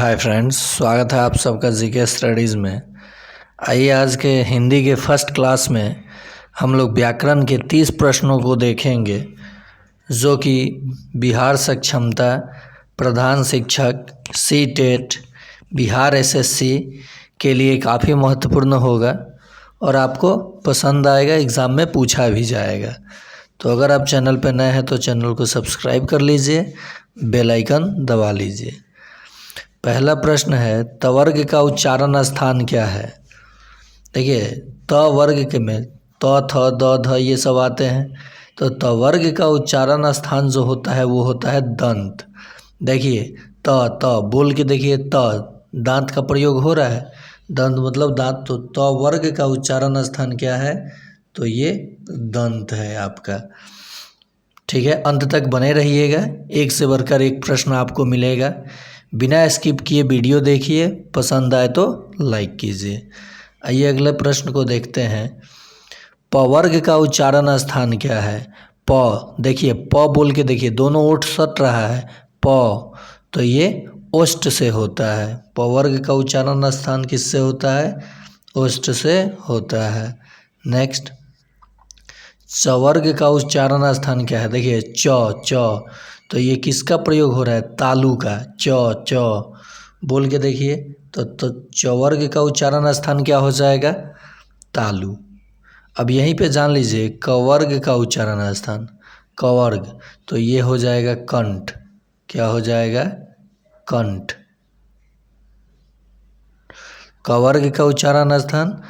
Hi friends, स्वागत है आप सबका जीके स्टडीज़ में। आइए आज के हिंदी के फर्स्ट क्लास में हम लोग व्याकरण के 30 प्रश्नों को देखेंगे, जो कि बिहार सक्षमता, प्रधान शिक्षक, सीटेट, बिहार एसएससी के लिए काफ़ी महत्वपूर्ण होगा और आपको पसंद आएगा, एग्ज़ाम में पूछा भी जाएगा। तो अगर आप चैनल पर नए हैं तो चैनल को सब्सक्राइब कर लीजिए, बेल आइकन दबा लीजिए। पहला प्रश्न है, तवर्ग का उच्चारण स्थान क्या है? देखिए, त वर्ग के में त थ द ध ये सब आते हैं, तो तवर्ग का उच्चारण स्थान जो होता है वो होता है दंत। देखिए त त बोल के देखिए, त दांत का प्रयोग हो रहा है, दंत मतलब दांत, तो त वर्ग का उच्चारण स्थान क्या है? तो ये दंत है आपका। ठीक है, अंत तक बने रहिएगा, एक से बढ़कर एक प्रश्न आपको मिलेगा। बिना स्किप किए वीडियो देखिए, पसंद आए तो लाइक कीजिए। आइए अगले प्रश्न को देखते हैं। प वर्ग का उच्चारण स्थान क्या है? प, देखिए प बोल के देखिए, दोनों ओठ सट रहा है, प, तो ये ओष्ठ से होता है। प वर्ग का उच्चारण स्थान किससे होता है? ओष्ठ से होता है। नेक्स्ट, च वर्ग का उच्चारण स्थान क्या है? देखिए च, तो ये किसका प्रयोग हो रहा है? तालु का, च बोल के देखिए, तो च वर्ग का उच्चारण स्थान क्या हो जाएगा? तालु। अब यहीं पे जान लीजिए, क वर्ग का उच्चारण स्थान, क वर्ग, तो ये हो जाएगा कंठ। क्या हो जाएगा? कंठ। क वर्ग का उच्चारण स्थान,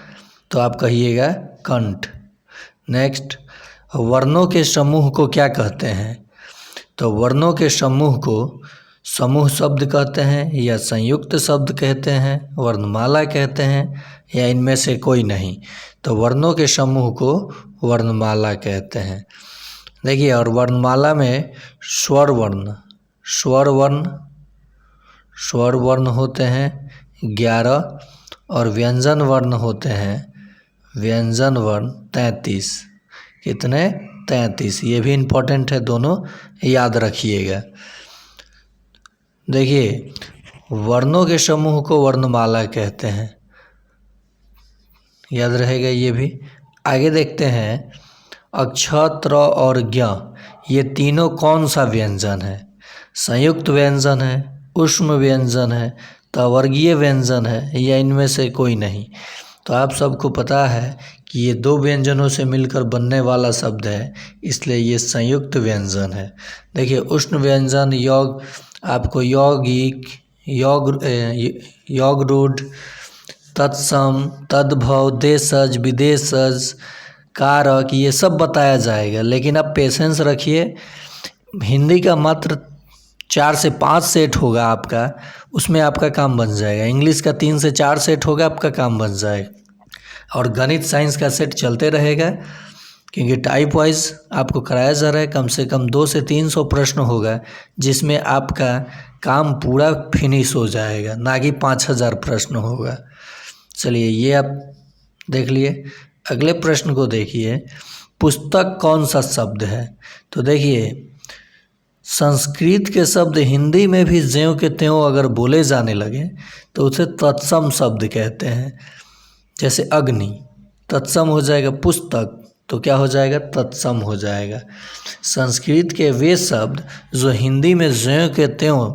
तो आप कहिएगा कंठ। नेक्स्ट, वर्णों के समूह को क्या कहते हैं? तो वर्णों के समूह को समूह शब्द कहते हैं, या संयुक्त शब्द कहते हैं, वर्णमाला कहते हैं, या इनमें से कोई नहीं। तो वर्णों के समूह को वर्णमाला कहते हैं। देखिए, और वर्णमाला में स्वर वर्ण होते हैं 11, और व्यंजन वर्ण होते हैं, व्यंजन वर्ण 33। कितने? 33। ये भी इम्पोर्टेंट है, दोनों याद रखिएगा। देखिए, वर्णों के समूह को वर्णमाला कहते हैं, याद रहेगा ये भी। आगे देखते हैं, अक्ष, त्र और ज्ञ, ये तीनों कौन सा व्यंजन है? संयुक्त व्यंजन है, ऊष्म व्यंजन है, तवर्गीय व्यंजन है, या इनमें से कोई नहीं? तो आप सबको पता है कि ये दो व्यंजनों से मिलकर बनने वाला शब्द है, इसलिए ये संयुक्त व्यंजन है। देखिए, उष्ण व्यंजन योग, आपको यौगिक, यौगरूढ़, तत्सम, तद्भव, देशज, विदेशज, कारक, ये सब बताया जाएगा। लेकिन आप पेशेंस रखिए, हिंदी का मात्र 4 से 5 सेट होगा आपका, उसमें आपका काम बन जाएगा। इंग्लिश का 3 से 4 सेट होगा, आपका काम बन जाएगा। और गणित साइंस का सेट चलते रहेगा, क्योंकि टाइप वाइज आपको कराया जा रहा है। कम से कम 200 से 300 प्रश्न होगा, जिसमें आपका काम पूरा फिनिश हो जाएगा, ना कि 5000 प्रश्न होगा। चलिए, ये आप देख लिए। अगले प्रश्न को देखिए, पुस्तक कौन सा शब्द है? तो देखिए, संस्कृत के शब्द हिंदी में भी ज्यों के त्यों अगर बोले जाने लगे तो उसे तत्सम शब्द कहते हैं। जैसे अग्नि, तत्सम हो जाएगा, पुस्तक, तो क्या हो जाएगा? तत्सम हो जाएगा। संस्कृत के वे शब्द जो हिंदी में ज्यों के त्यों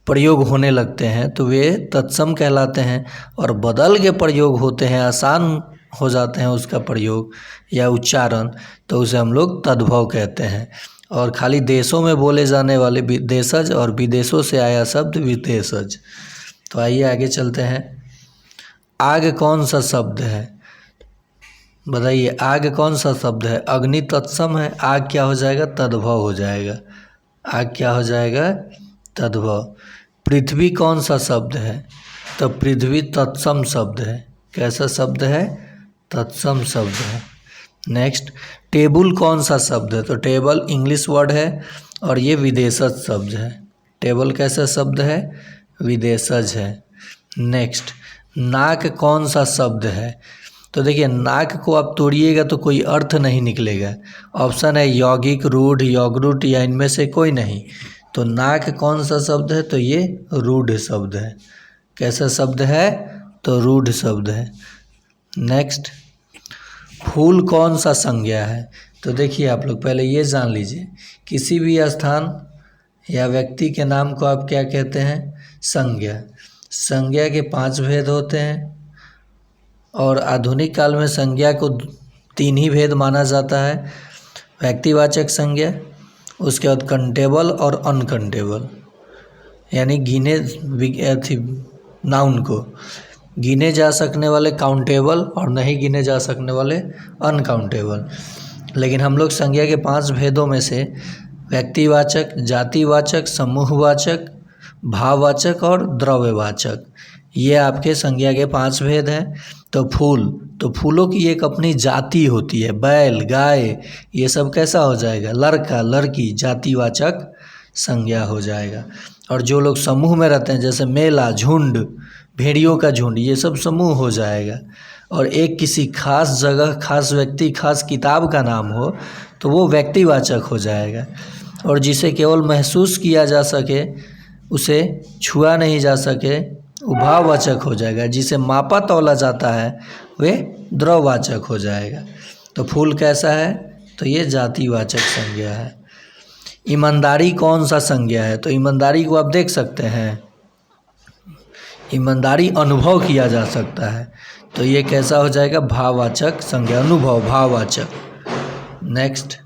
प्रयोग होने लगते हैं तो वे तत्सम कहलाते हैं, और बदल के प्रयोग होते हैं, आसान हो जाते हैं उसका प्रयोग या उच्चारण, तो उसे हम लोग तद्भव कहते हैं। और खाली देशों में बोले जाने वाले देशज, और विदेशों से आया शब्द विदेशज। तो आइए आगे चलते हैं। आग कौन सा शब्द है? बताइए, आग कौन सा शब्द है? अग्नि तत्सम है, आग क्या हो जाएगा? तद्भव हो जाएगा। आग क्या हो जाएगा? तद्भव। पृथ्वी कौन सा शब्द है? तो पृथ्वी तत्सम शब्द है। कैसा शब्द है? तत्सम शब्द है। नेक्स्ट, टेबल कौन सा शब्द है? तो टेबल इंग्लिश वर्ड है, और ये विदेशज शब्द है। टेबल कैसा शब्द है? विदेशज है। नेक्स्ट, नाक कौन सा शब्द है? तो देखिए, नाक को आप तोड़िएगा तो कोई अर्थ नहीं निकलेगा। ऑप्शन है यौगिक, रूढ़, यौगरूढ़, या इनमें से कोई नहीं। तो नाक कौन सा शब्द है? तो ये रूढ़ शब्द है। कैसा शब्द है? तो रूढ़ शब्द है। नेक्स्ट, फूल कौन सा संज्ञा है? तो देखिए आप लोग पहले ये जान लीजिए, किसी भी स्थान या व्यक्ति के नाम को आप क्या कहते हैं? संज्ञा। संज्ञा के 5 भेद होते हैं और आधुनिक काल में संज्ञा को 3 ही भेद माना जाता है। व्यक्तिवाचक संज्ञा, उसके बाद कंटेबल और अनकंटेबल, यानी नाउन को गिने जा सकने वाले काउंटेबल और नहीं गिने जा सकने वाले अनकाउंटेबल। लेकिन हम लोग संज्ञा के 5 भेदों में से व्यक्तिवाचक, जातिवाचक, समूहवाचक, भाववाचक और द्रव्यवाचक, ये आपके संज्ञा के 5 भेद हैं। तो फूलों की एक अपनी जाति होती है। बैल, गाय, ये सब कैसा हो जाएगा? लड़का, लड़की, जातिवाचक संज्ञा हो जाएगा। और जो लोग समूह में रहते हैं, जैसे मेला, झुंड, भेड़ियों का झुंड, ये सब समूह हो जाएगा। और एक किसी खास जगह, खास व्यक्ति, खास किताब का नाम हो तो वो व्यक्तिवाचक हो जाएगा। और जिसे केवल महसूस किया जा सके, उसे छुआ नहीं जा सके, वो भाववाचक हो जाएगा। जिसे मापा तौला जाता है वे द्रव्यवाचक हो जाएगा। तो फूल कैसा है? तो ये जातिवाचक संज्ञा है। ईमानदारी कौन सा संज्ञा है? तो ईमानदारी को आप देख सकते हैं, ईमानदारी अनुभव किया जा सकता है, तो ये कैसा हो जाएगा? भाववाचक संज्ञा, अनुभव, भाववाचक। नेक्स्ट,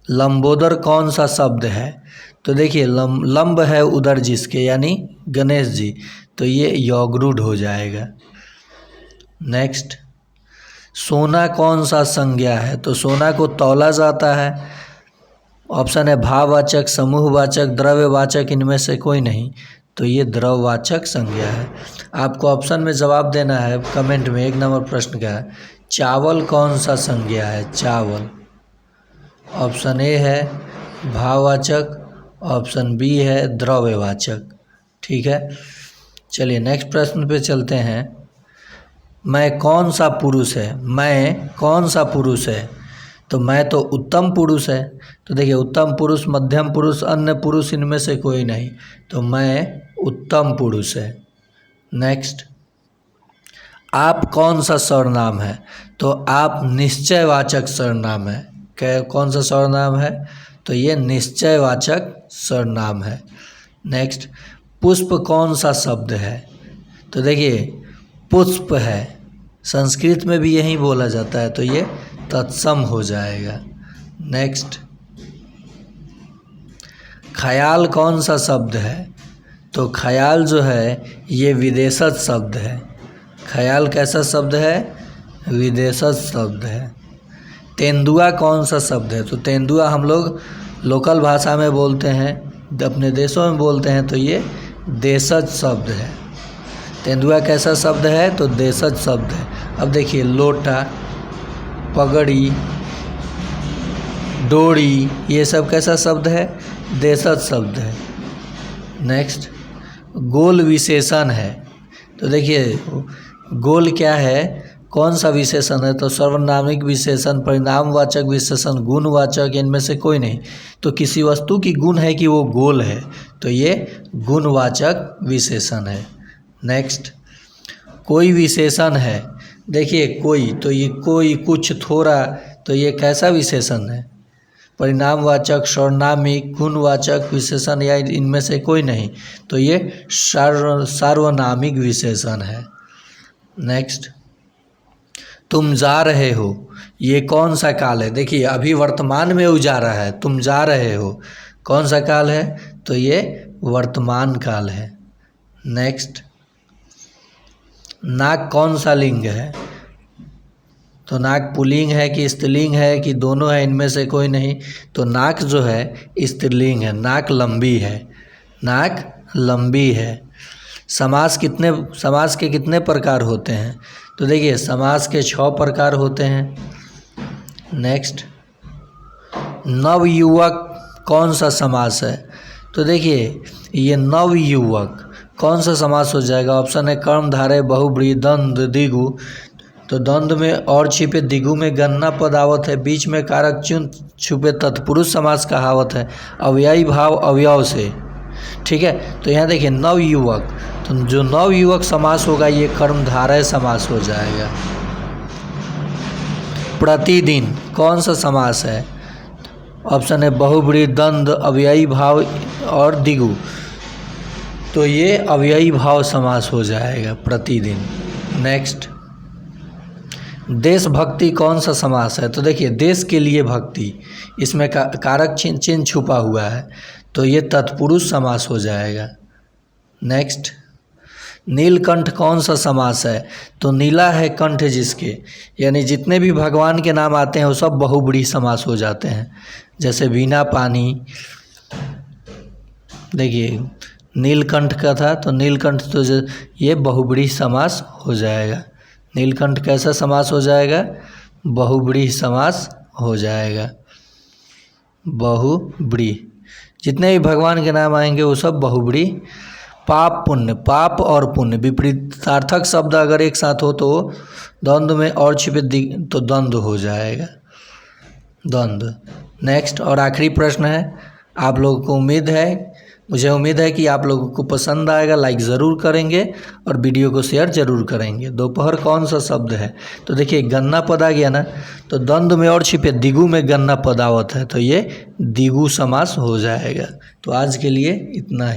लंबोदर कौन सा शब्द है? तो देखिए लंब है उदर जिसके, यानी गणेश जी, तो ये यौगरूढ़ हो जाएगा। नेक्स्ट, सोना कौन सा संज्ञा है? तो सोना को तौला जाता है। ऑप्शन है भाववाचक, समूहवाचक, द्रव्यवाचक, इनमें से कोई नहीं, तो ये द्रव्यवाचक संज्ञा है। आपको ऑप्शन में जवाब देना है कमेंट में। 1 नंबर प्रश्न का है, चावल कौन सा संज्ञा है? चावल। ऑप्शन ए है भाववाचक, ऑप्शन बी है द्रव्यवाचक। ठीक है, चलिए नेक्स्ट प्रश्न पे चलते हैं। मैं कौन सा पुरुष है? मैं कौन सा पुरुष है? तो मैं तो उत्तम पुरुष है। तो देखिए उत्तम पुरुष, मध्यम पुरुष, अन्य पुरुष, इनमें से कोई नहीं, तो मैं उत्तम पुरुष है। नेक्स्ट, आप कौन सा सर्वनाम है? तो आप निश्चयवाचक सर्वनाम है। क्या कौन सा सर्वनाम है? तो ये निश्चयवाचक सर्वनाम है। नेक्स्ट, पुष्प कौन सा शब्द है? तो देखिए पुष्प है, संस्कृत में भी यही बोला जाता है, तो ये तत्सम हो जाएगा। नेक्स्ट, ख्याल कौन सा शब्द है? तो ख्याल जो है ये विदेशज शब्द है। ख्याल कैसा शब्द है? विदेशज शब्द है। तेंदुआ कौन सा शब्द है? तो तेंदुआ हम लोग लोकल भाषा में बोलते हैं, अपने देशों में बोलते हैं, तो ये देशज शब्द है। तेंदुआ कैसा शब्द है? तो देशज शब्द है। अब देखिए लोटा, पगड़ी, डोरी, ये सब कैसा शब्द है? देशज शब्द है। नेक्स्ट, गोल विशेषण है। तो देखिए गोल क्या है, कौन सा विशेषण है? तो सर्वनामिक विशेषण, परिणामवाचक विशेषण, गुणवाचक, इनमें से कोई नहीं। तो किसी वस्तु की गुण है कि वो गोल है, तो ये गुणवाचक विशेषण है। नेक्स्ट, कोई विशेषण है। देखिए कोई, तो ये कोई, कुछ, थोड़ा, तो ये कैसा विशेषण है? परिणामवाचक, सर्वनामिक, गुणवाचक विशेषण, या इनमें से कोई नहीं, तो ये सार्वनामिक विशेषण है। नेक्स्ट, तुम जा रहे हो, ये कौन सा काल है? देखिए अभी वर्तमान में उजारा है, तुम जा रहे हो, कौन सा काल है? तो ये वर्तमान काल है। नेक्स्ट, नाक कौन सा लिंग है? तो नाक पुल्लिंग है कि स्त्रीलिंग है कि दोनों है, इनमें से कोई नहीं, तो नाक जो है स्त्रीलिंग है। नाक लंबी है, नाक लंबी है। समास के कितने प्रकार होते हैं? तो देखिए समास के 6 प्रकार होते हैं। नेक्स्ट, नवयुवक कौन सा समास है? तो देखिए ये नवयुवक कौन सा समास हो जाएगा? ऑप्शन है कर्मधारय, बहुब्रीहि, द्वंद्व, द्विगु, तो द्वंद्व में और छिपे द्विगु में गणना पद आवत है, बीच में कारक चिन्ह छुपे तत्पुरुष समास कहावत है, अव्ययी भाव अवयव से। ठीक है, तो यहाँ देखिए नवयुवक, तो जो नवयुवक समास होगा ये कर्मधारय समास हो जाएगा। प्रतिदिन कौन सा समास है? ऑप्शन है बहुब्रीहि, द्वंद्व, अव्ययी भाव और द्विगु, तो ये अव्ययी भाव समास हो जाएगा प्रतिदिन। नेक्स्ट, देशभक्ति कौन सा समास है? तो देखिए देश के लिए भक्ति, इसमें कारक चिन्ह छुपा हुआ है, तो ये तत्पुरुष समास हो जाएगा। नेक्स्ट, नीलकंठ कौन सा समास है? तो नीला है कंठ जिसके, यानी जितने भी भगवान के नाम आते हैं वो सब बहुब्रीहि समास हो जाते हैं। जैसे बिना पानी, देखिए नीलकंठ का था तो नीलकंठ, तो ये बहुब्रीहि समास हो जाएगा। नीलकंठ कैसा समास हो जाएगा? बहुब्रीहि समास हो जाएगा। बहुब्रीहि, जितने भी भगवान के नाम आएंगे वो सब बहुब्रीहि। पाप पुण्य, पाप और पुण्य विपरीतार्थक शब्द अगर एक साथ हो तो द्वंद्व में और छिपे तो द्वंद्व हो जाएगा, द्वंद्व। नेक्स्ट और आखिरी प्रश्न है, आप लोगों को मुझे उम्मीद है कि आप लोगों को पसंद आएगा, लाइक ज़रूर करेंगे और वीडियो को शेयर ज़रूर करेंगे। दोपहर कौन सा शब्द है? तो देखिए गणना पद आ गया ना, तो द्वंद्व में और छिपे द्विगु में गणना पद आवत है, तो ये द्विगु समास हो जाएगा। तो आज के लिए इतना ही।